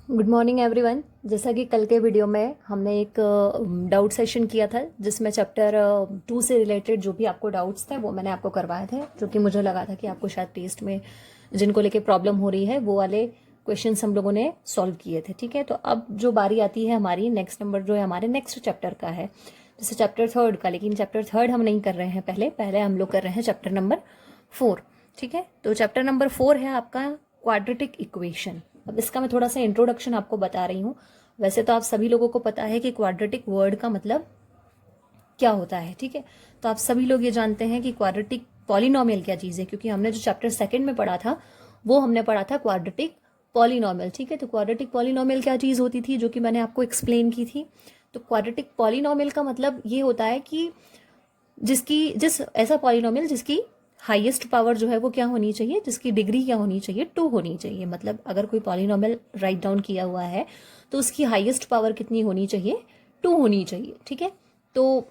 Good morning everyone. जैसा कि कल के वीडियो में हमने एक डाउट सेशन किया था जिसमें चैप्टर 2 से रिलेटेड जो भी आपको डाउट्स थे वो मैंने आपको करवाए थे, जो कि मुझे लगा था कि आपको शायद टेस्ट में जिनको लेके प्रॉब्लम हो रही है वो वाले क्वेश्चंस हम लोगों ने सॉल्व किए थे। ठीक है, तो अब जो बारी आती है हमारी नेक्स्ट नंबर जो है हमारे नेक्स्ट चैप्टर का है, जैसे चैप्टर 3 का। लेकिन चैप्टर 3 हम नहीं कर रहे हैं, पहले पहले हम लोग कर रहे हैं चैप्टर नंबर 4। ठीक है, तो चैप्टर नंबर 4 है आपका क्वाड्रेटिक इक्वेशन। अब इसका मैं थोड़ा सा इंट्रोडक्शन आपको बता रही हूँ। वैसे तो आप सभी लोगों को पता है कि क्वाड्रेटिक वर्ड का मतलब क्या होता है। ठीक है, तो आप सभी लोग ये जानते हैं कि क्वाड्रेटिक पॉलिनोमियल क्या चीज़ है, क्योंकि हमने जो चैप्टर 2 में पढ़ा था वो हमने पढ़ा था क्वाड्रेटिक पॉलिनोमियल। ठीक है, तो क्वाड्रेटिक पॉलिनोमियल क्या चीज़ होती थी जो कि मैंने आपको एक्सप्लेन की थी। तो क्वाड्रेटिक पॉलिनोमियल का मतलब ये होता है कि जिस ऐसा पॉलिनोमियल जिसकी हाईएस्ट पावर जो है वो क्या होनी चाहिए, जिसकी डिग्री क्या होनी चाहिए, 2 होनी चाहिए। मतलब अगर कोई पॉलिनोमियल राइट डाउन किया हुआ है तो उसकी हाईएस्ट पावर कितनी होनी चाहिए, 2 होनी चाहिए। ठीक है, तो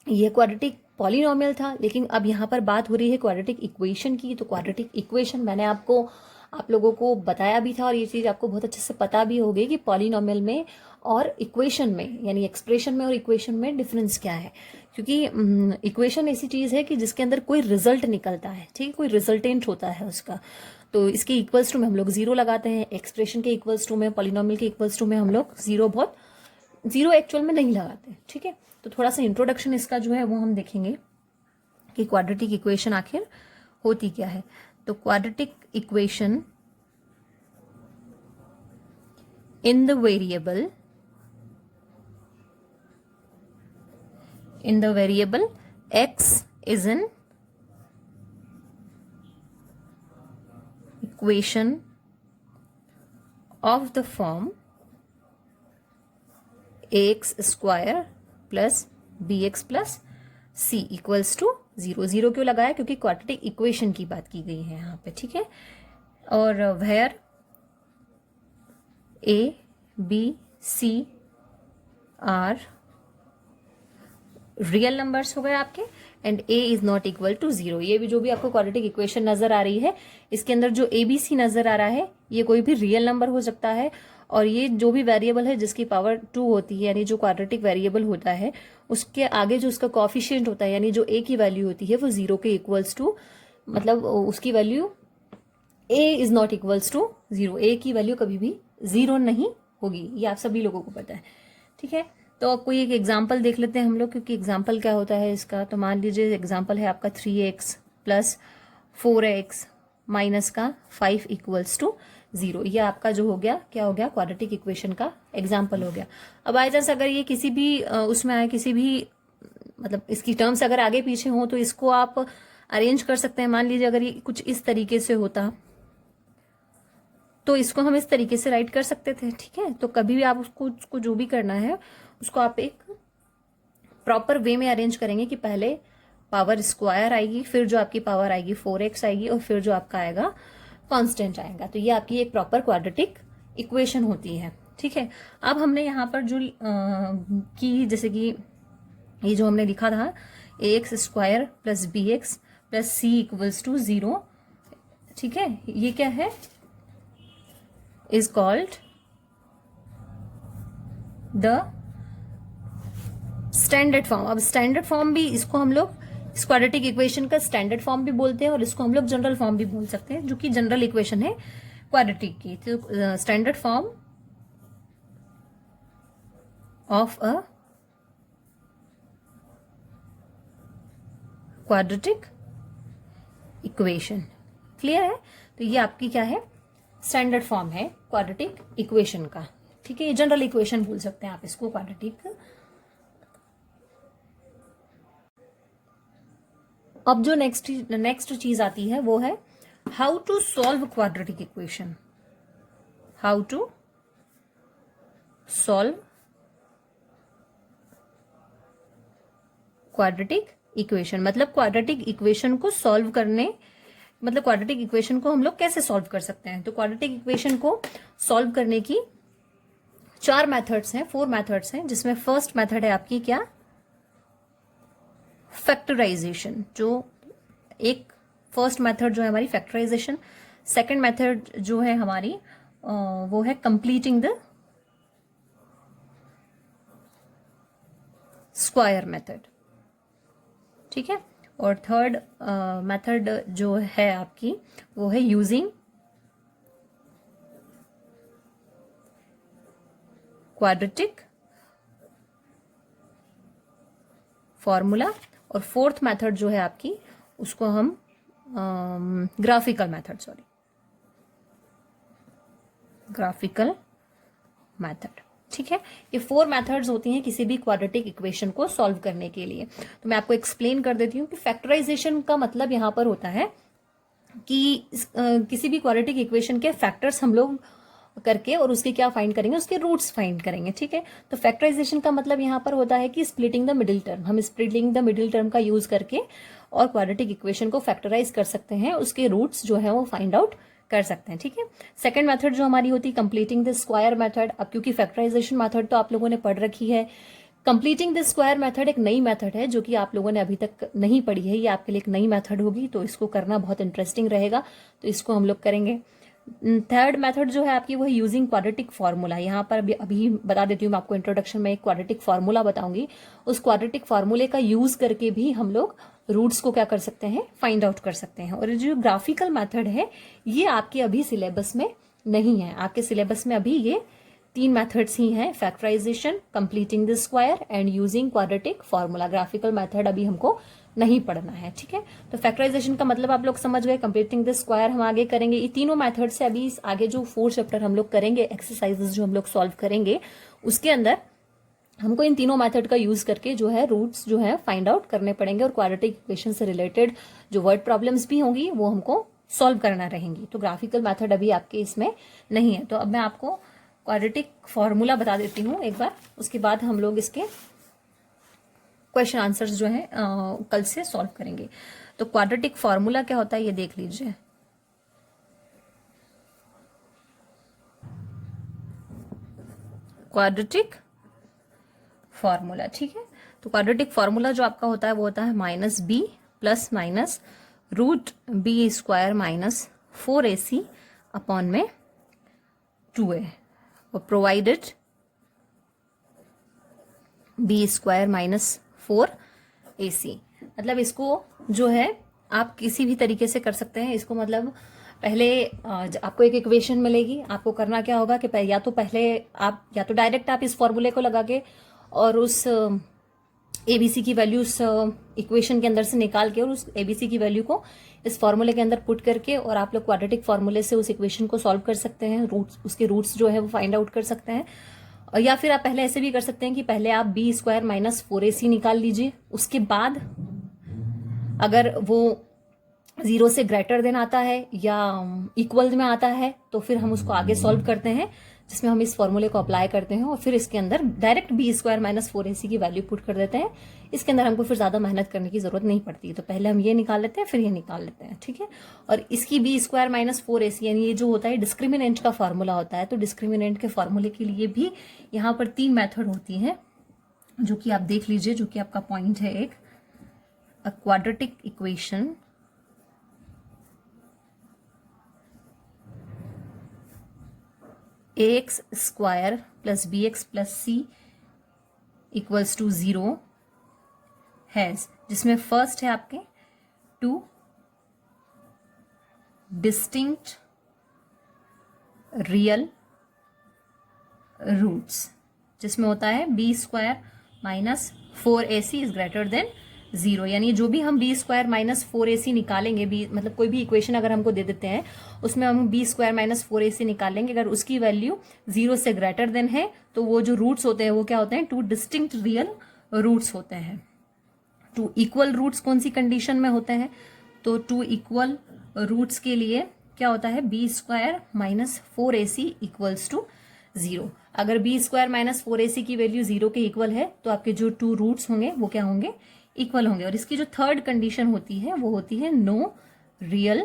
ये क्वाड्रेटिक पॉलिनोमियल था। लेकिन अब यहाँ पर बात हो रही है क्वाड्रेटिक इक्वेशन की। तो क्वाड्रेटिक इक्वेशन मैंने आप लोगों को बताया भी था, और ये चीज़ आपको बहुत अच्छे से पता भी होगी कि पॉलिनोमियल में और इक्वेशन में, यानी एक्सप्रेशन में और इक्वेशन में डिफरेंस क्या है। क्योंकि इक्वेशन ऐसी चीज़ है कि जिसके अंदर कोई रिजल्ट निकलता है। ठीक है, कोई रिजल्टेंट होता है उसका। तो इसके इक्वल्स टू में हम लोग जीरो लगाते हैं, एक्सप्रेशन के इक्वल्स टू में, पॉलिनोमियल के इक्वल्स टू में हम लोग जीरो एक्चुअल में नहीं लगाते। ठीक है, तो थोड़ा सा इंट्रोडक्शन इसका जो है वो हम देखेंगे कि क्वाड्रेटिक इक्वेशन आखिर होती क्या है। तो quadratic equation in the variable x is an equation of the form ax square plus bx plus c equals to 0। Zero क्यों लगाया? क्योंकि क्वाड्रेटिक इक्वेशन की बात की गई है यहाँ पे। ठीक है, और where a b c are real numbers हो गए आपके, and a is not equal to 0। ये भी जो भी आपको क्वाड्रेटिक इक्वेशन नजर आ रही है, इसके अंदर जो ए बी सी नजर आ रहा है ये कोई भी रियल नंबर हो सकता है। और ये जो भी वेरिएबल है जिसकी पावर 2 होती है, यानी जो क्वाड्रेटिक वेरिएबल होता है उसके आगे जो उसका कॉफिशिएंट होता है, यानी जो a की वैल्यू होती है वो 0 के इक्वल्स टू, मतलब उसकी value a is not equals to 0। a की वैल्यू कभी भी 0 नहीं होगी, ये आप सभी लोगों को पता है। ठीक है, तो अब कोई एक एग्जाम्पल देख लेते हैं हम लोग, क्योंकि एग्जाम्पल क्या होता है इसका। तो मान लीजिए एग्जाम्पल है आपका 3x प्लस 4x माइनस का 5 इक्वल्स टू 0। ये आपका जो हो गया, क्या हो गया, क्वाड्रेटिक इक्वेशन का एग्जाम्पल हो गया। अब बाई चांस अगर ये किसी भी उसमें आए, किसी भी मतलब इसकी टर्म्स अगर आगे पीछे हों तो इसको आप अरेंज कर सकते हैं। मान लीजिए अगर ये कुछ इस तरीके से होता तो इसको हम इस तरीके से राइट कर सकते थे। ठीक है, तो कभी भी आप उसको जो भी करना है उसको आप एक प्रॉपर वे में अरेंज करेंगे कि पहले पावर स्क्वायर आएगी, फिर जो आपकी पावर आएगी 4x आएगी, और फिर जो आपका आएगा कांस्टेंट आएगा। तो ये आपकी एक प्रॉपर क्वाड्रेटिक इक्वेशन होती है। ठीक है, अब हमने यहाँ पर जो की, जैसे कि ये जो हमने लिखा था ax square plus bx plus c equals to 0। ठीक है, ये क्या है, is called the standard form. अब स्टैंडर्ड फॉर्म भी, इसको हम लोग क्वाड्रेटिक इक्वेशन का स्टैंडर्ड फॉर्म भी बोलते हैं, और इसको हम लोग जनरल फॉर्म भी बोल सकते हैं, जो कि जनरल इक्वेशन है क्वाड्रेटिक की। तो standard form of a quadratic equation, clear है। तो ये आपकी क्या है, स्टैंडर्ड फॉर्म है क्वाड्रेटिक इक्वेशन का। ठीक है, ये जनरल इक्वेशन बोल सकते हैं आप इसको, क्वाड्रेटिक। अब जो नेक्स्ट चीज आती है वो है how to solve quadratic equation. How to solve quadratic equation, मतलब क्वाड्रेटिक इक्वेशन को सॉल्व करने, मतलब क्वाड्रेटिक इक्वेशन को हम लोग कैसे सॉल्व कर सकते हैं। तो क्वाड्रेटिक इक्वेशन को सॉल्व करने की 4 मेथड्स हैं, 4 मेथड्स हैं, जिसमें फर्स्ट मेथड है आपकी क्या, फैक्टराइजेशन। जो एक फर्स्ट मेथड जो है हमारी फैक्टराइजेशन, सेकंड मेथड जो है हमारी वो है कंप्लीटिंग द स्क्वायर मेथड, ठीक है। और थर्ड मेथड जो है आपकी वो है यूजिंग क्वाड्रेटिक फॉर्मूला। और फोर्थ मेथड जो है आपकी उसको हम ग्राफिकल मेथड, ठीक है। ये 4 मेथड्स होती हैं किसी भी क्वाड्रेटिक इक्वेशन को सॉल्व करने के लिए। तो मैं आपको एक्सप्लेन कर देती हूँ कि फैक्टराइजेशन का मतलब यहां पर होता है कि किसी भी क्वाड्रेटिक इक्वेशन के फैक्टर्स हम लोग करके और उसके क्या फाइंड करेंगे, उसके रूट्स फाइंड करेंगे, ठीक है। तो फैक्टराइजेशन का मतलब यहाँ पर होता है कि स्प्लिटिंग द मिडिल टर्म, हम स्प्लिटिंग द मिडिल टर्म का यूज करके और क्वाड्रेटिक इक्वेशन को फैक्टराइज कर सकते हैं, उसके रूट्स जो है वो फाइंड आउट कर सकते हैं, ठीक है। सेकंड मेथड जो हमारी होती है कंप्लीटिंग द स्क्वायर मेथड। अब क्योंकि फैक्टराइजेशन मेथड तो आप लोगों ने पढ़ रखी है, कंप्लीटिंग द स्क्वायर मेथड एक नई मेथड है जो कि आप लोगों ने अभी तक नहीं पढ़ी है, ये आपके लिए एक नई मेथड होगी, तो इसको करना बहुत इंटरेस्टिंग रहेगा, तो इसको हम लोग करेंगे। थर्ड मेथड जो है आपकी वो है यूजिंग क्वाड्रेटिक फार्मूला। यहाँ पर अभी बता देती हूँ मैं आपको, इंट्रोडक्शन में एक क्वाड्रेटिक फार्मूला बताऊंगी, उस क्वाड्रेटिक फार्मूले का यूज करके भी हम लोग रूट्स को क्या कर सकते हैं, फाइंड आउट कर सकते हैं। और जो ग्राफिकल मेथड है ये आपके अभी सिलेबस में नहीं है, आपके सिलेबस में अभी ये 3 मेथड्स ही हैं, factorization, completing the square and using quadratic formula. Graphical method अभी हमको नहीं पढ़ना है, ठीक है। तो फैक्टराइजेशन का मतलब आप लोग समझ गए, कंप्लीटिंग द स्क्वायर हम आगे करेंगे। ये तीनों मेथड से अभी आगे जो 4 चैप्टर हम लोग करेंगे, एक्सरसाइजेस जो हम लोग सॉल्व करेंगे, उसके अंदर हमको इन तीनों मेथड का यूज करके जो है रूट्स जो है फाइंड आउट करने पड़ेंगे, और क्वाड्रेटिक इक्वेशन से रिलेटेड जो वर्ड प्रॉब्लम्स भी होंगी वो हमको सॉल्व करना रहेंगी। तो ग्राफिकल मेथड अभी आपके इसमें नहीं है। तो अब मैं आपको क्वाड्रेटिक फॉर्मूला बता देती हूँ एक बार, उसके बाद हम लोग इसके क्वेश्चन आंसर्स जो है कल से सॉल्व करेंगे। तो क्वाड्रेटिक फॉर्मूला क्या होता है ये देख लीजिए। क्वाड्रेटिक फॉर्मूला, ठीक है। तो क्वाड्रेटिक फॉर्मूला जो आपका होता है वो होता है -b plus minus root B square minus 4ac upon में 2a, और provided B square minus 4ac। मतलब इसको जो है आप किसी भी तरीके से कर सकते हैं। इसको मतलब पहले आपको एक इक्वेशन मिलेगी, आपको करना क्या होगा कि या तो डायरेक्ट आप इस फॉर्मूले को लगा के और उस एबीसी की वैल्यू उस इक्वेशन के अंदर से निकाल के और उस एबीसी की वैल्यू को इस फॉर्मूले के अंदर पुट करके और आप लोग क्वाड्रेटिक फॉर्मूले से उस इक्वेशन को सॉल्व कर सकते हैं, उसके रूट्स जो है वो फाइंड आउट कर सकते हैं। या फिर आप पहले ऐसे भी कर सकते हैं कि पहले आप बी स्क्वायर माइनस 4ac निकाल लीजिए, उसके बाद अगर वो 0 से ग्रेटर देन आता है या इक्वल में आता है तो फिर हम उसको आगे सॉल्व करते हैं, जिसमें हम इस फॉर्मूले को अप्लाई करते हैं और फिर इसके अंदर direct B square minus 4ac की वैल्यू पुट कर देते हैं। इसके अंदर हमको फिर ज्यादा मेहनत करने की जरूरत नहीं पड़ती, तो पहले हम ये निकाल लेते हैं फिर ये निकाल लेते हैं, ठीक है। और इसकी बी स्क्वायर माइनस 4ac यानी ये जो होता है डिस्क्रिमिनेंट का फॉर्मूला होता है, तो डिस्क्रिमिनेंट के फॉर्मूले के लिए भी यहाँ पर 3 मेथड होती है, जो कि आप देख लीजिए, जो कि आपका पॉइंट है एक quadratic equation ax square plus bx plus c equals to 0 has, जिसमें फर्स्ट है आपके 2 डिस्टिंक्ट रियल रूट्स, जिसमें होता है B square minus 4ac is greater than 0। यानी जो भी हम बी स्क्वायर माइनस 4ac निकालेंगे, मतलब कोई भी इक्वेशन अगर हमको दे देते हैं उसमें हम बी स्क्वायर माइनस 4ac निकालेंगे, अगर उसकी वैल्यू 0 से ग्रेटर देन है तो वो जो रूट्स होते हैं वो क्या होते हैं, 2 डिस्टिंक्ट रियल रूट्स होते हैं। 2 इक्वल रूट्स कौन सी कंडीशन में होते हैं, तो 2 इक्वल रूट्स के लिए क्या होता है, B square minus 4ac equals to 0। अगर बी स्क्वायर माइनस 4ac की वैल्यू 0 के इक्वल है तो आपके जो 2 रूट्स होंगे वो क्या होंगे, इक्वल होंगे। और इसकी जो थर्ड कंडीशन होती है वो होती है नो रियल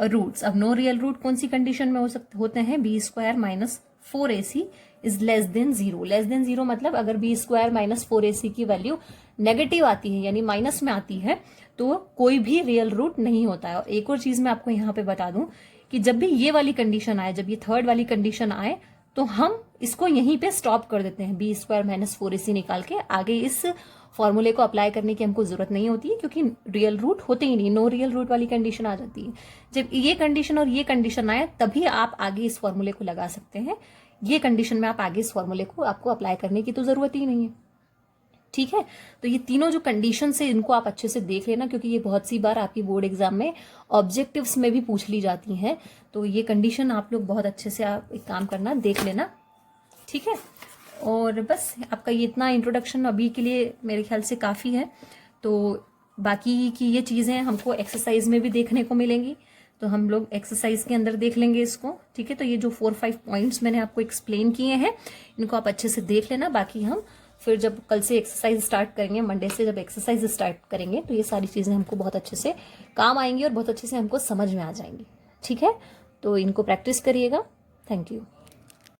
रूट्स। अब नो रियल रूट कौन सी कंडीशन में होते हैं, B square minus 4ac is less than 0। Less than 0 मतलब अगर बी स्क्वायर माइनस 4ac की वैल्यू नेगेटिव आती है यानी माइनस में आती है तो कोई भी रियल रूट नहीं होता है। और एक और चीज मैं आपको यहाँ पे बता दूं, कि जब भी ये वाली कंडीशन आए, जब ये थर्ड वाली कंडीशन आए, तो हम इसको यहीं पे स्टॉप कर देते हैं, बी स्क्वायर माइनस 4ac निकाल के। आगे इस फॉर्मूले को अप्लाई करने की हमको जरूरत नहीं होती है, क्योंकि रियल रूट होते ही नहीं, नो रियल रूट वाली कंडीशन आ जाती है। जब ये कंडीशन और ये कंडीशन आए तभी आप आगे इस फॉर्मूले को लगा सकते हैं। ये कंडीशन में आप आगे इस फॉर्मूले को आपको अप्लाई करने की तो जरूरत ही नहीं है। ठीक है, तो ये तीनों जो कंडीशन है इनको आप अच्छे से देख लेना, क्योंकि ये बहुत सी बार आपकी बोर्ड एग्जाम में ऑब्जेक्टिव्स में भी पूछ ली जाती हैं। तो ये कंडीशन आप लोग बहुत अच्छे से आप एक काम करना, देख लेना। ठीक है, और बस आपका ये इतना इंट्रोडक्शन अभी के लिए मेरे ख्याल से काफ़ी है। तो बाकी की ये चीज़ें हमको एक्सरसाइज में भी देखने को मिलेंगी, तो हम लोग एक्सरसाइज के अंदर देख लेंगे इसको। ठीक है, तो ये जो 4-5 पॉइंट्स मैंने आपको एक्सप्लेन किए हैं, इनको आप अच्छे से देख लेना। बाकी हम फिर जब कल से एक्सरसाइज स्टार्ट करेंगे, मंडे से जब एक्सरसाइज स्टार्ट करेंगे, तो ये सारी चीज़ें हमको बहुत अच्छे से काम आएंगी और बहुत अच्छे से हमको समझ में आ जाएंगी। ठीक है, तो इनको प्रैक्टिस करिएगा। Thank you.